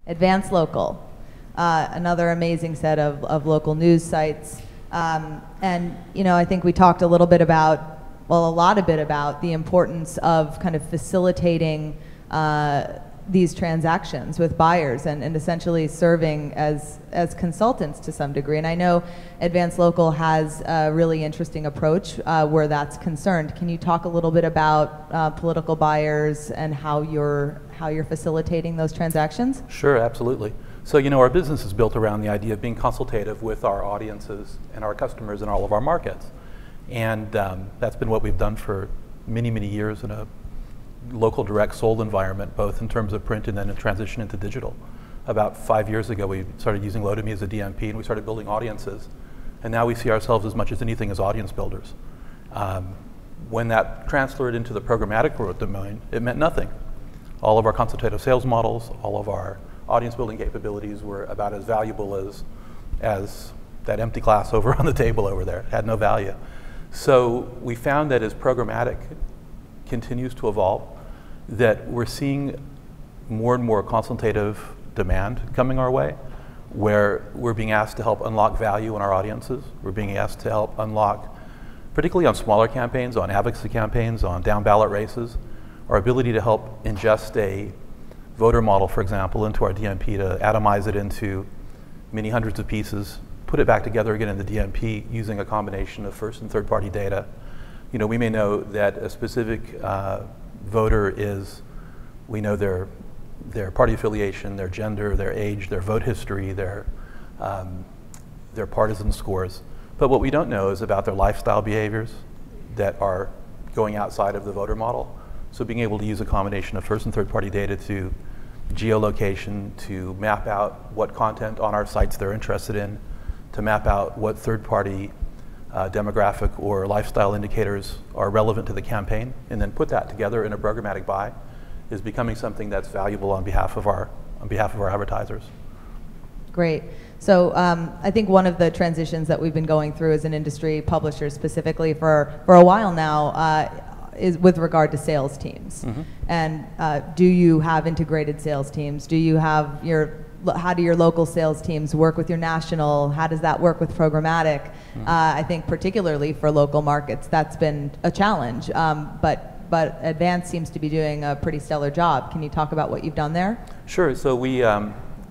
Advance Local, another amazing set of local news sites. And you know, I think we talked a little bit about, well, a lot about the importance of kind of facilitating these transactions with buyers and essentially serving as consultants to some degree. And I know Advance Local has a really interesting approach where that's concerned. Can you talk a little bit about political buyers and how you're facilitating those transactions? Sure, absolutely. So, you know, our business is built around the idea of being consultative with our audiences and our customers in all of our markets. And that's been what we've done for many, many years in a local direct sold environment, both in terms of print and then in transition into digital. About 5 years ago, we started using Load.me as a DMP, and we started building audiences. And now we see ourselves as much as anything as audience builders. When that transferred into the programmatic world domain, it meant nothing. All of our consultative sales models, all of our audience building capabilities were about as valuable as that empty glass over on the table over there. It had no value. So we found that as programmatic continues to evolve, that we're seeing more and more consultative demand coming our way, where we're being asked to help unlock value in our audiences. We're being asked to help unlock, particularly on smaller campaigns, on advocacy campaigns, on down-ballot races, our ability to help ingest a voter model, for example, into our DMP, to atomize it into many hundreds of pieces, put it back together again in the DMP using a combination of first and third party data. You know, we may know that a specific voter is, we know their party affiliation, their gender, their age, their vote history, their partisan scores. But what we don't know is about their lifestyle behaviors that are going outside of the voter model. So being able to use a combination of first and third party data to geolocation, to map out what content on our sites they're interested in, to map out what third party demographic or lifestyle indicators are relevant to the campaign, and then put that together in a programmatic buy, is becoming something that's valuable on behalf of our advertisers. Great. So I think one of the transitions that we've been going through as an industry, publisher specifically, for a while now is with regard to sales teams. Mm-hmm. And do you have integrated sales teams? Do you have how do your local sales teams work with your national? How does that work with programmatic? Mm-hmm. I think particularly for local markets, that's been a challenge. But Advance seems to be doing a pretty stellar job. Can you talk about what you've done there? Sure. So we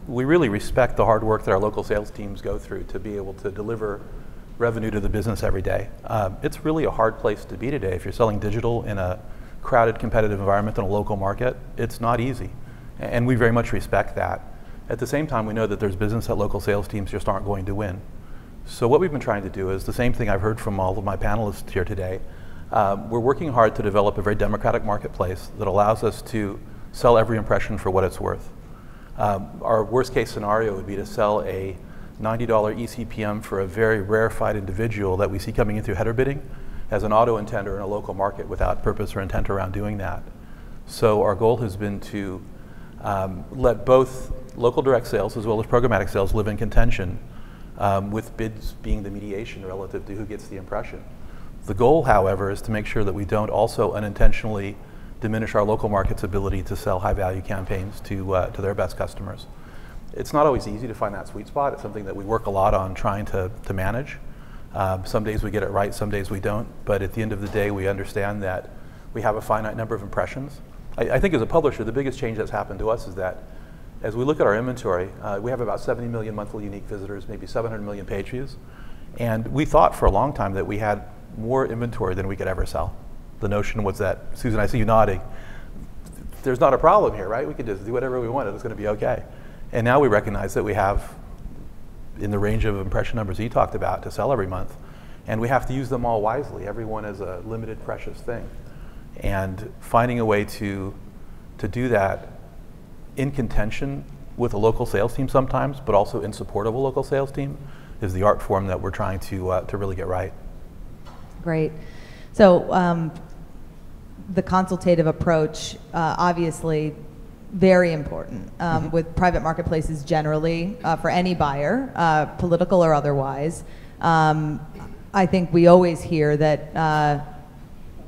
really respect the hard work that our local sales teams go through to be able to deliver revenue to the business every day. It's really a hard place to be today. If you're selling digital in a crowded, competitive environment in a local market, it's not easy. And we very much respect that. At the same time, we know that there's business that local sales teams just aren't going to win. So what we've been trying to do is the same thing I've heard from all of my panelists here today. We're working hard to develop a very democratic marketplace that allows us to sell every impression for what it's worth. Our worst case scenario would be to sell a $90 eCPM for a very rarefied individual that we see coming in through header bidding as an auto intender in a local market without purpose or intent around doing that. So our goal has been to let both local direct sales as well as programmatic sales live in contention, with bids being the mediation relative to who gets the impression. The goal, however, is to make sure that we don't also unintentionally diminish our local market's ability to sell high-value campaigns to their best customers. It's not always easy to find that sweet spot. It's something that we work a lot on trying to manage. Some days we get it right, some days we don't. But at the end of the day, we understand that we have a finite number of impressions. I think as a publisher, the biggest change that's happened to us is that as we look at our inventory, we have about 70 million monthly unique visitors, maybe 700 million page views. And we thought for a long time that we had more inventory than we could ever sell. The notion was that, Susan, I see you nodding, there's not a problem here, right? We could just do whatever we wanted, it's going to be okay. And now we recognize that we have in the range of impression numbers he talked about to sell every month, and we have to use them all wisely. Everyone is a limited, precious thing. And finding a way to do that in contention with a local sales team sometimes, but also in support of a local sales team, is the art form that we're trying to really get right. Great. So the consultative approach, obviously very important with private marketplaces generally, for any buyer, political or otherwise. I think we always hear that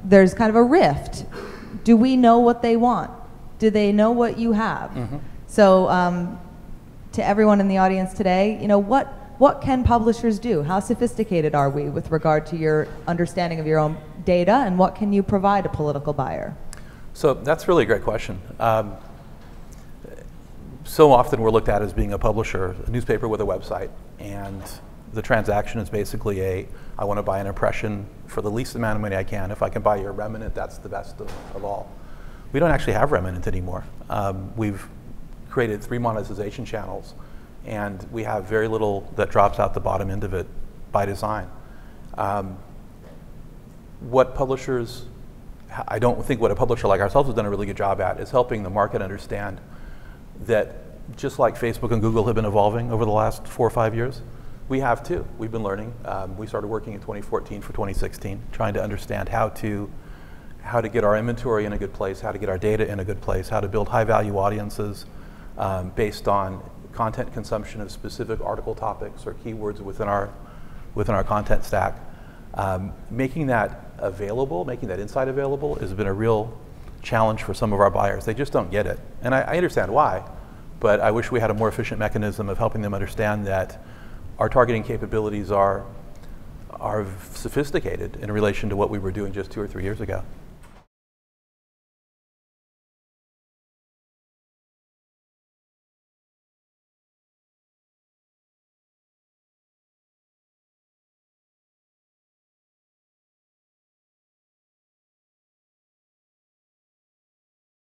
there's kind of a rift. Do we know what they want? Do they know what you have? Mm-hmm. So to everyone in the audience today, you know, what can publishers do? How sophisticated are we with regard to your understanding of your own data, and what can you provide a political buyer? So that's really a great question. So often we're looked at as being a publisher, a newspaper with a website, and the transaction is basically I want to buy an impression for the least amount of money I can. If I can buy your remnant, that's the best of all. We don't actually have remnant anymore. We've created 3 monetization channels, and we have very little that drops out the bottom end of it by design. What publishers, I don't think what a publisher like ourselves has done a really good job at is helping the market understand that just like Facebook and Google have been evolving over the last 4 or 5 years, we have too. We've been learning. We started working in 2014 for 2016, trying to understand how to get our inventory in a good place, how to get our data in a good place, how to build high-value audiences based on content consumption of specific article topics or keywords within our content stack. Making that available, making that insight available has been a real challenge for some of our buyers. They just don't get it. And I understand why, but I wish we had a more efficient mechanism of helping them understand that our targeting capabilities are sophisticated in relation to what we were doing just 2 or 3 years ago.